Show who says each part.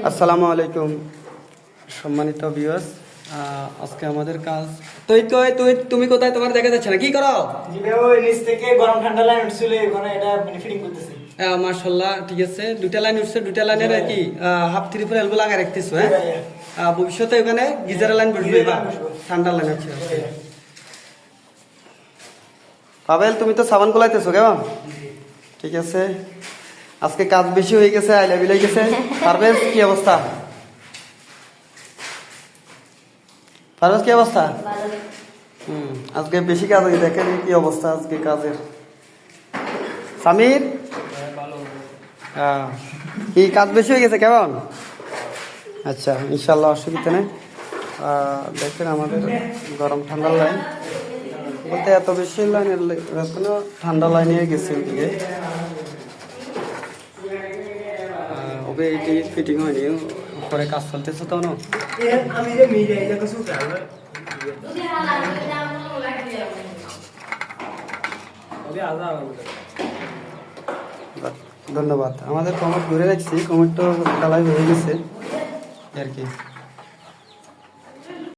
Speaker 1: আসসালামু আলাইকুম সম্মানিত ভিউয়ার্স, আজকে আমাদের কাজ তুই কই তুই তুমি কোথায়? তোমার দেখা যাচ্ছে না, কি করো?
Speaker 2: জি ভাই, ওই নিচ থেকে গরম ঠান্ডা লাইন উঠছিল, এখানে এটা মানে ফিটিং করতেছি।
Speaker 1: মাশাআল্লাহ, ঠিক আছে। দুইটা লাইন উঠছে, দুইটা লাইনের আর কি হাফ থ্রি ফোর এলবো লাগা রাখতেছো। হ্যাঁ, ভবিষ্যতে ওখানে গিজার লাইন বসবে বা ঠান্ডা লাইন আছে। পাবেল, তুমি তো সাবান গোলাইতেছো কেমন? ঠিক আছে, আজকে কাজ বেশি হয়ে গেছে, আইলা বিলাই গেছে। পারভেজ, কি অবস্থা? পারভেজ, কি অবস্থা? আজকে বেশি কাজ হয়ে, দেখেন কি অবস্থা আজকে কাজের। সামির, কি কাজ বেশি হয়ে গেছে কেমন? আচ্ছা, ইনশাল্লাহ অসুবিধা নেই। দেখেন আমাদের গরম ঠান্ডার লাইন বলতে এত বেশি লাইনের ঠান্ডা লাইনে গেছে ওদিকে। ওকে এটি ফিটিং হয়নি, উপরে কাজ চলতেছে তো না। ধন্যবাদ। আমাদের কমেন্ট ঘুরে রাখছি, কমেন্ট তো কালাই হয়ে গেছে আর কি।